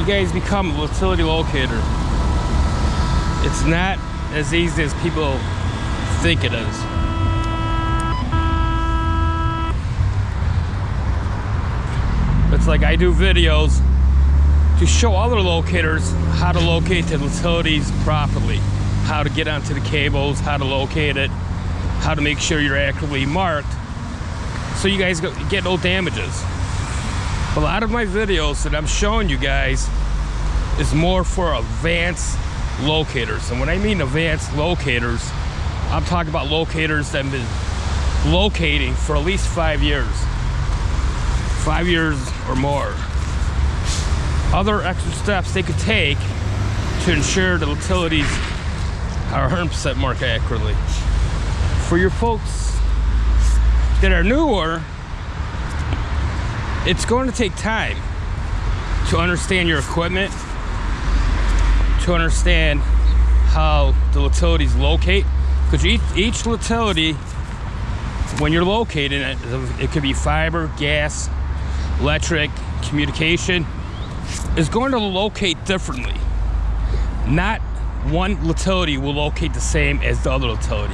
you guys become a utility locator. It's not as easy as people think it is. It's like I do videos to show other locators how to locate the utilities properly, how to get onto the cables, how to locate it, how to make sure you're accurately marked so you guys get no damages. A lot of my videos that I'm showing you guys is more for advanced locators. And when I mean advanced locators, I'm talking about locators that have been locating for at least 5 years. 5 years or more. Other extra steps they could take to ensure the utilities are 100% marked accurately. For your folks that are newer, it's going to take time to understand your equipment, to understand how the utilities locate, because each utility, when you're locating it, it could be fiber, gas, electric, communication, is going to locate differently. Not one utility will locate the same as the other utility.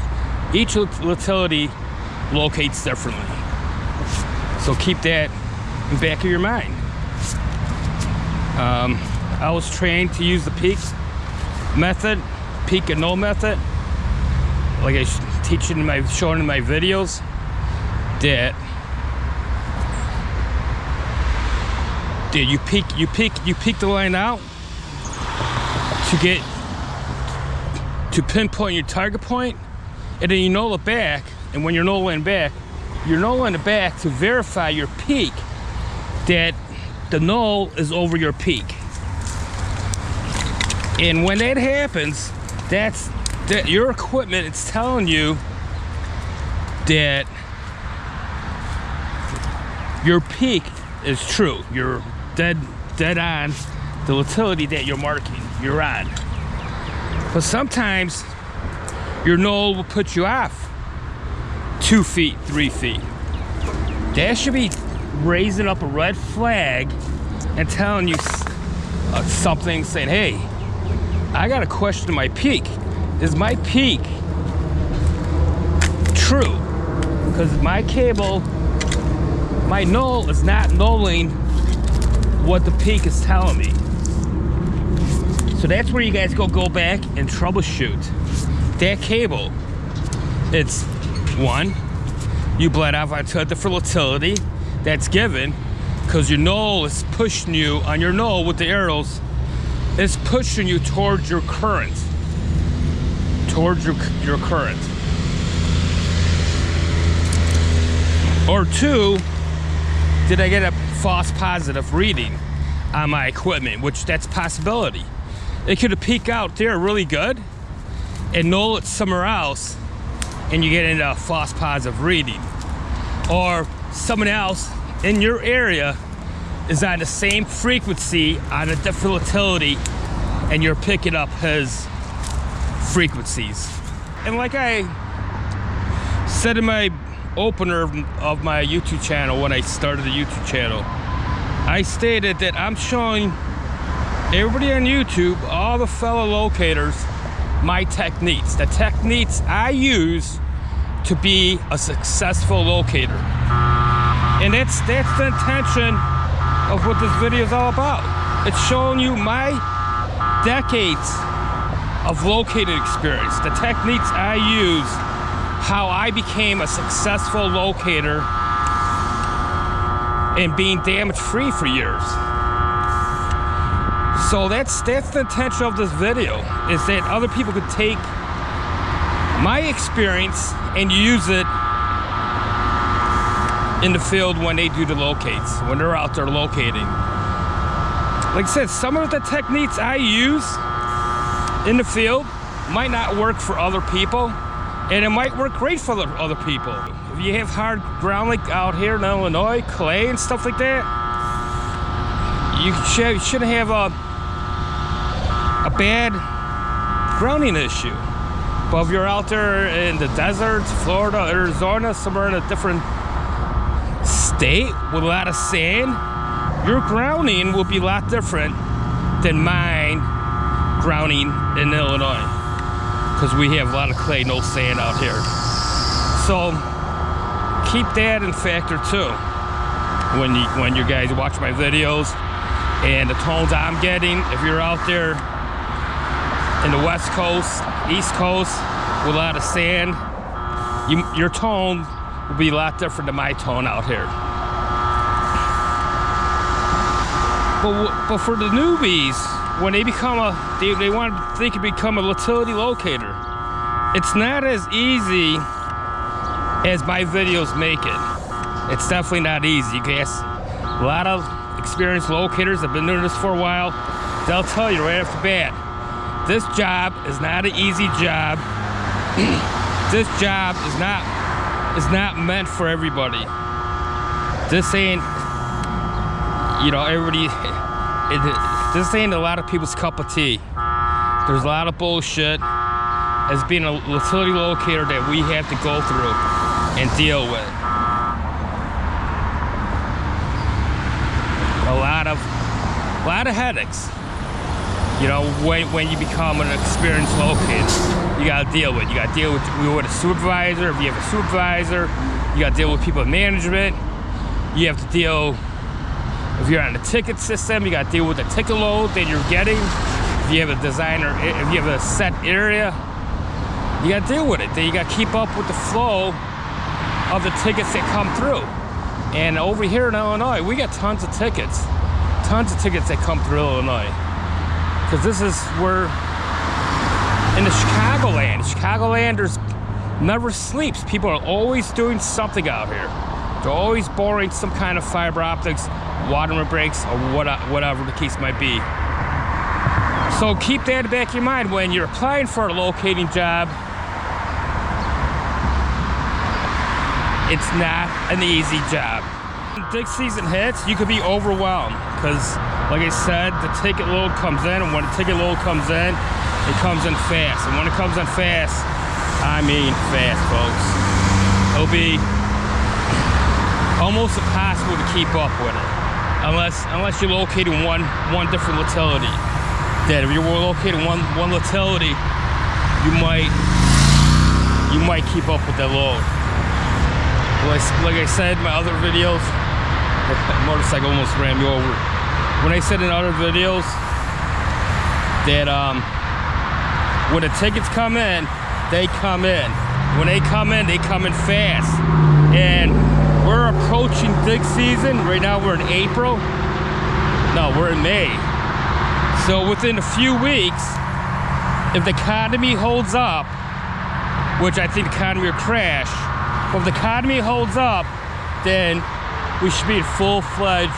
Each utility locates differently. So keep that in the back of your mind. I was trained to use the peak method, peak and null method, like I teach in my, showing in my videos, that you peak the line out to pinpoint your target point, and then you null it back. And when you're nulling back, you're nulling it back to verify your peak, that the null is over your peak. And when that happens, that your equipment, it's telling you that your peak is true. You're dead on the utility that you're marking, you're on. But sometimes your null will put you off 2 feet, 3 feet. That should be raising up a red flag and telling you something, saying, hey, I got to question my peak. Is my peak true? Because my cable, my null is not nulling what the peak is telling me. So that's where you guys go back and troubleshoot that cable. It's one, you bled off onto a different utility that's given, because your null is pushing you on your null with the arrows. It's pushing you towards your current, towards your current. Or two, did I get a false positive reading on my equipment, which that's possibility. It could have peaked out there really good and null it somewhere else, and you get into a false positive reading. Or someone else in your area is on the same frequency on a different utility, and you're picking up his frequencies. And like I said in my opener of my YouTube channel, when I started the YouTube channel, I stated that I'm showing everybody on YouTube, all the fellow locators, my techniques, the techniques I use to be a successful locator. And that's the intention of what this video is all about. It's showing you my decades of locating experience, the techniques I use, how I became a successful locator and being damage-free for years. So that's the intention of this video, is that other people could take my experience and use it in the field when they do the locates, when they're out there locating. Like I said, some of the techniques I use in the field might not work for other people, and it might work great for other people. If you have hard ground like out here in Illinois, clay and stuff like that, you shouldn't have a bad grounding issue. But if you're out there in the desert, Florida, Arizona, somewhere in a different state with a lot of sand, your grounding will be a lot different than mine grounding in Illinois, because we have a lot of clay, no sand out here. So keep that in factor too when you guys watch my videos. And the tones I'm getting, if you're out there in the West Coast, East Coast with a lot of sand, your tone will be a lot different than my tone out here. But for the newbies, when they become they can become a utility locator, it's not as easy as my videos make it. It's definitely not easy. You can ask a lot of experienced locators that have been doing this for a while. They'll tell you right off the bat, this job is not an easy job. This job is not meant for everybody. This ain't, everybody. This ain't a lot of people's cup of tea. There's a lot of bullshit as being a utility locator that we have to go through and deal with. A lot of headaches. When you become an experienced locator, you gotta deal with. You gotta deal with a supervisor. If you have a supervisor, you gotta deal with people in management. You have to deal. If you're on the ticket system, you got to deal with the ticket load that you're getting. If you have a designer, if you have a set area, you got to deal with it. Then you got to keep up with the flow of the tickets that come through. And over here in Illinois, we got tons of tickets that come through Illinois. Because this is where, in the Chicagoland, there's never sleeps. People are always doing something out here. They're always boring some kind of fiber optics, water breaks, or whatever the case might be. So keep that in the back of your mind when you're applying for a locating job. It's not an easy job. When dig season hits, you could be overwhelmed because, like I said, the ticket load comes in, and when the ticket load comes in, it comes in fast. And when it comes in fast, I mean fast, folks. It'll be almost impossible to keep up with it, unless you're located in one different utility. That if you're located in one utility, you might keep up with that load. Like I said in my other videos, the motorcycle almost ran me over. When I said in other videos that when the tickets come in, they come in. When they come in fast. And we're approaching dig season. Right now we're in April. No, we're in May. So within a few weeks, if the economy holds up, which I think the economy will crash, but if the economy holds up, then we should be full-fledged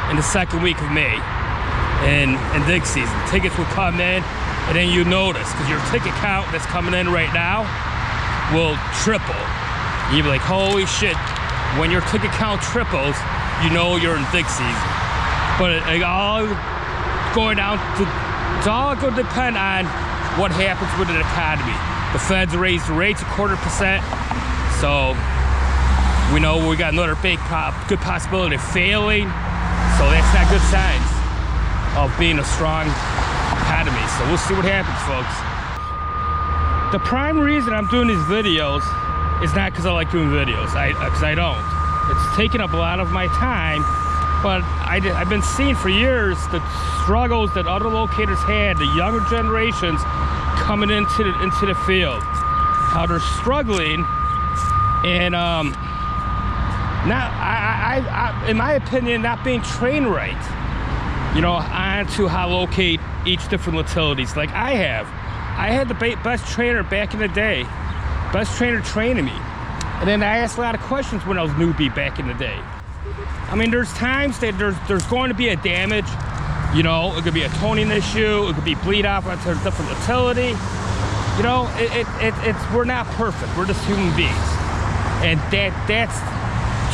in the second week of May in dig season. Tickets will come in, and then you notice, because your ticket count that's coming in right now will triple. You'll be like, holy shit. When your ticket count triples, you know you're in dig season. But it's all going to depend on what happens with the economy. The Feds raised the rates 0.25%, so we know we got another good possibility of failing. So that's not good signs of being a strong economy. So we'll see what happens, folks. The prime reason I'm doing these videos is not because I like doing videos, because I don't. It's taking up a lot of my time, but I've been seeing for years the struggles that other locators had, the younger generations coming into the field, how they're struggling, and in my opinion, not being trained right, onto how to locate each different utilities. Like I had the best trainer back in the day, best trainer training me. And then I asked a lot of questions when I was newbie back in the day. I mean, there's times that there's going to be a damage. It could be a toning issue. It could be bleed off onto a different utility. We're not perfect. We're just human beings. And that's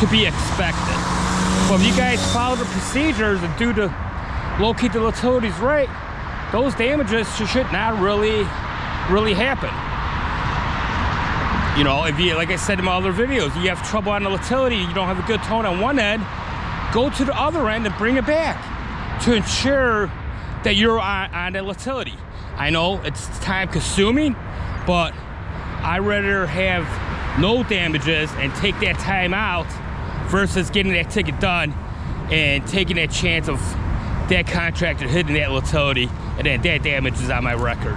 to be expected. But if you guys follow the procedures and locate the utilities right, those damages should not really happen. If you, like I said in my other videos, you have trouble on the utility, you don't have a good tone on one end, go to the other end and bring it back to ensure that you're on that utility. I know it's time consuming, but I'd rather have no damages and take that time out versus getting that ticket done and taking that chance of that contractor hitting that utility and then that damage is on my record.